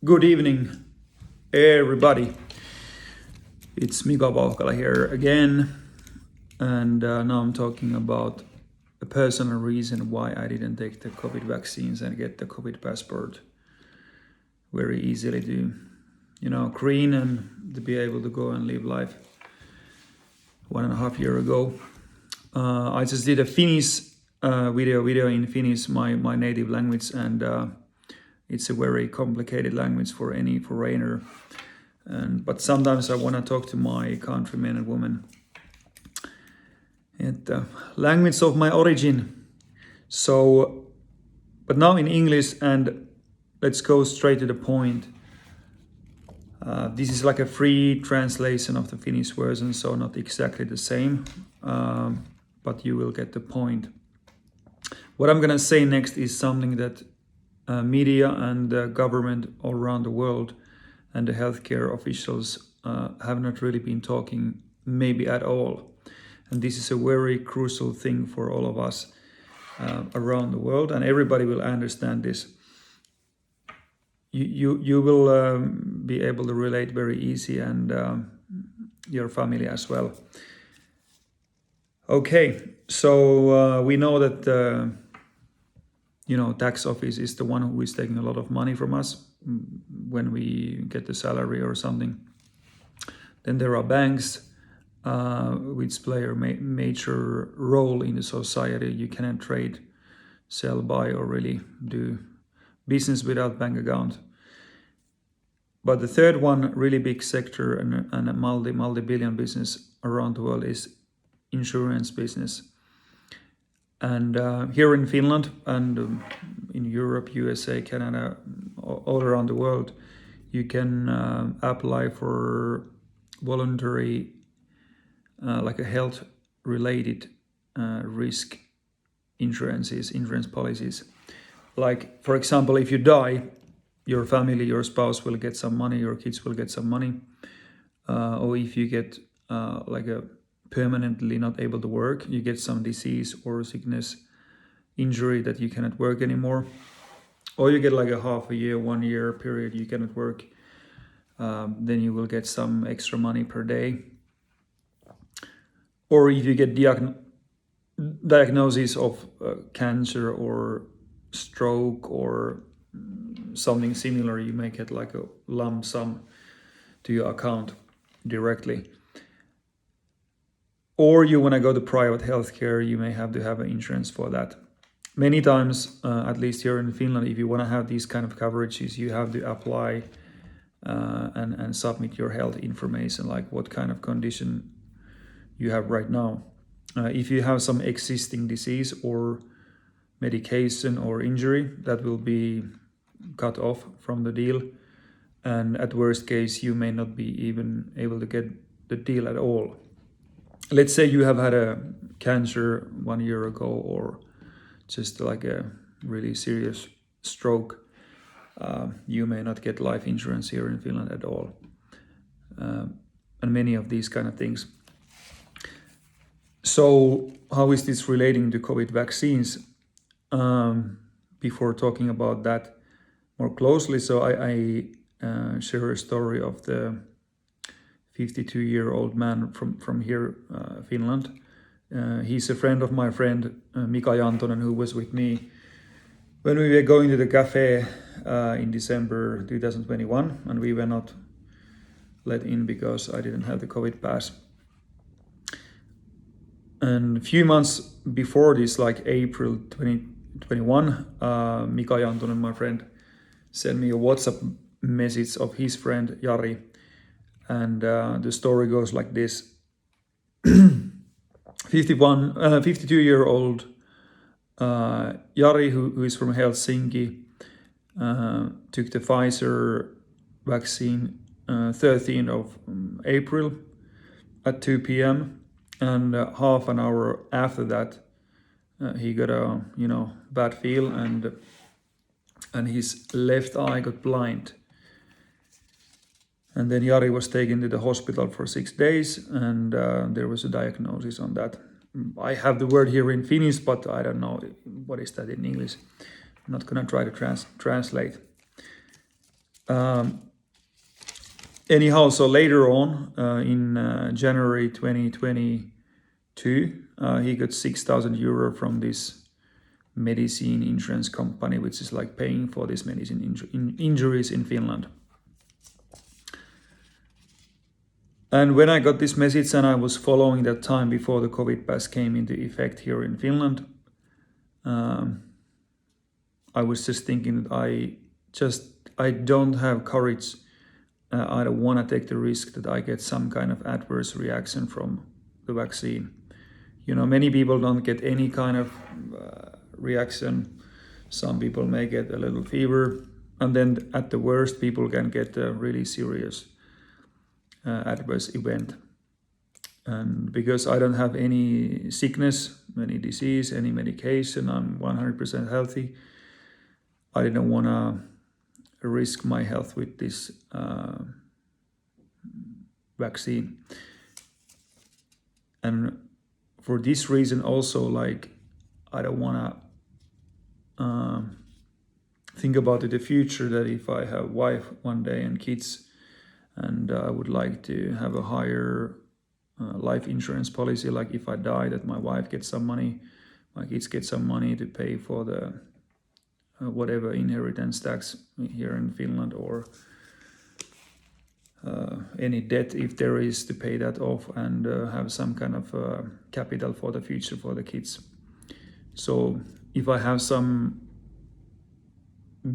Good evening, everybody. It's Mika Vauhkala here again, and now I'm talking about a personal reason why I didn't take the COVID vaccines and get the COVID passport very easily to, green and to be able to go and live life 1.5 years ago. I just did a Finnish video in Finnish, my native language, and it's a very complicated language for any foreigner. But sometimes I want to talk to my countrymen and women in the language of my origin. So, but now in English, and let's go straight to the point. This is like a free translation of the Finnish version, so not exactly the same, but you will get the point. What I'm gonna say next is something that media and government all around the world and the healthcare officials have not really been talking maybe at all. And this is a very crucial thing for all of us around the world, and everybody will understand this. You will be able to relate very easy, and your family as well. Okay, so we know that tax office is the one who is taking a lot of money from us when we get the salary or something. Then there are banks which play a major role in the society. You cannot trade, sell, buy, or really do business without bank account. But the third one, really big sector and a multi-billion business around the world is insurance business. And here in Finland and in Europe, USA, Canada, all around the world, you can apply for voluntary, like a health-related risk insurance policies. Like, for example, if you die, your family, your spouse will get some money, your kids will get some money. Or if you get like a permanently not able to work, you get some disease or sickness, injury that you cannot work anymore, or you get like a half a year, 1 year period you cannot work, then you will get some extra money per day. Or if you get diagnosis of cancer or stroke or something similar, you may get like a lump sum to your account directly. Or you want to go to private healthcare, you may have to have an insurance for that. Many times, at least here in Finland, if you want to have these kind of coverages, you have to apply and submit your health information, like what kind of condition you have right now. If you have some existing disease or medication or injury, that will be cut off from the deal. And at worst case, you may not be even able to get the deal at all. Let's say you have had a cancer 1 year ago, or just like a really serious stroke. You may not get life insurance here in Finland at all. And many of these kind of things. So how is this relating to COVID vaccines? Before talking about that more closely, so I share a story of the 52-year-old man from here, Finland. He's a friend of my friend Mika Vauhkala, who was with me when we were going to the cafe in December 2021, and we were not let in because I didn't have the Covidpass. And a few months before this, like April 2021, Mika Vauhkala, my friend, sent me a WhatsApp message of his friend Jari. And the story goes like this. 52-year-old Jari, who is from Helsinki, took the Pfizer vaccine 13th of April at 2 p.m. And half an hour after that, he got a bad feel, and his left eye got blind. And then Jari was taken to the hospital for 6 days, and there was a diagnosis on that. I have the word here in Finnish, but I don't know what is that in English. I'm not gonna try to translate. Anyhow, so later on in January 2022, he got 6,000 euro from this medicine insurance company, which is like paying for this medicine injuries in Finland. And when I got this message, and I was following that time before the Covidpass came into effect here in Finland, I was just thinking that I don't have courage. I don't want to take the risk that I get some kind of adverse reaction from the vaccine. You know, many people don't get any kind of reaction. Some people may get a little fever, and then at the worst, people can get a really serious adverse event. And because I don't have any sickness, any disease, any medication, I'm 100% healthy, I didn't want to risk my health with this vaccine. And for this reason also, like, I don't want to think about the future, that if I have wife one day and kids, and I would like to have a higher life insurance policy, like if I die, that my wife gets some money, my kids get some money to pay for the whatever inheritance tax here in Finland, or any debt if there is, to pay that off, and have some kind of capital for the future for the kids. So if I have some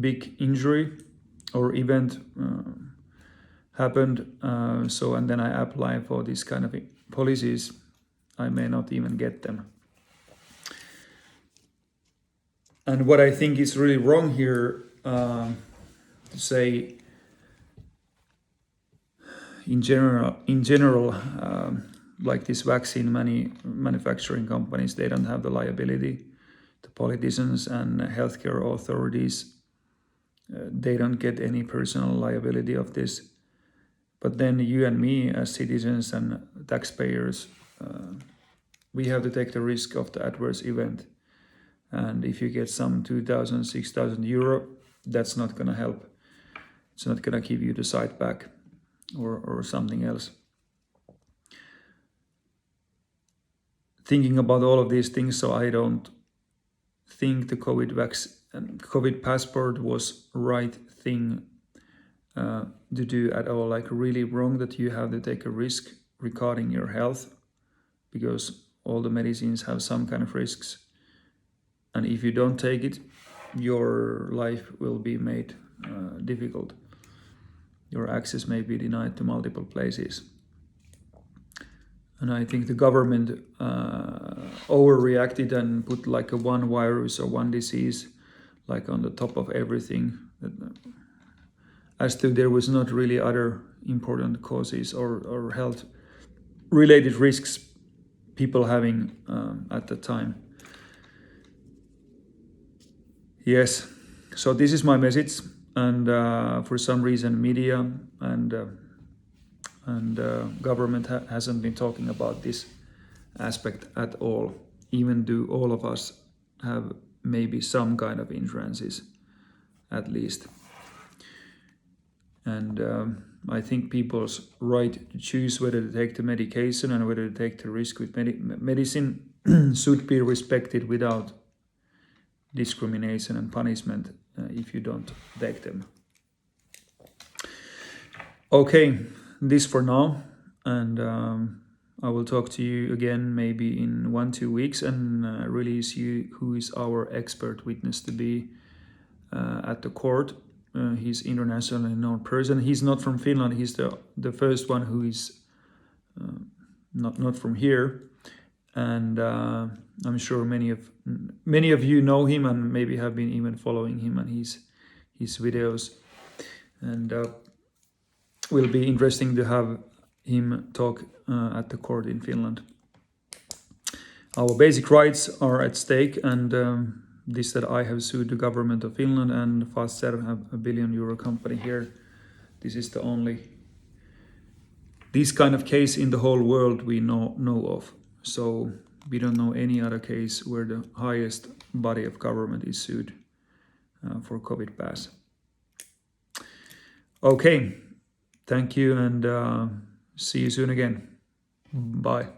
big injury or event happened, and then I apply for this kind of policies, I may not even get them. And what I think is really wrong here, to say in general, like these vaccine manufacturing companies, they don't have the liability. The politicians and healthcare authorities, they don't get any personal liability of this. But then you and me as citizens and taxpayers, we have to take the risk of the adverse event. And if you get some 2,000, 6,000 euro, that's not going to help. It's not going to give you the sight back or something else. Thinking about all of these things, so I don't think the COVID passport was right thing to do at all. Like, really wrong that you have to take a risk regarding your health, because all the medicines have some kind of risks. And if you don't take it, your life will be made difficult. Your access may be denied to multiple places. And I think the government overreacted and put like a one virus or one disease like on the top of everything. As to there was not really other important causes or health related risks people having at the time. Yes, so this is my message, and for some reason media and government hasn't been talking about this aspect at all, even though all of us have maybe some kind of insurances at least. And I think people's right to choose whether to take the medication and whether to take the risk with medicine should be respected without discrimination and punishment if you don't take them. Okay, this for now, and I will talk to you again maybe in 1-2 weeks and release you who is our expert witness to be at the court. He's internationally known person. He's not from Finland. He's the first one who is not from here, and I'm sure many of you know him and maybe have been even following him and his videos, and will be interesting to have him talk at the court in Finland. Our basic rights are at stake, and this that I have sued the government of Finland, and Fazer have a €1 billion company here. This is the only this kind of case in the whole world we know of. So we don't know any other case where the highest body of government is sued for Covidpass. Okay, thank you, and see you soon again. Bye.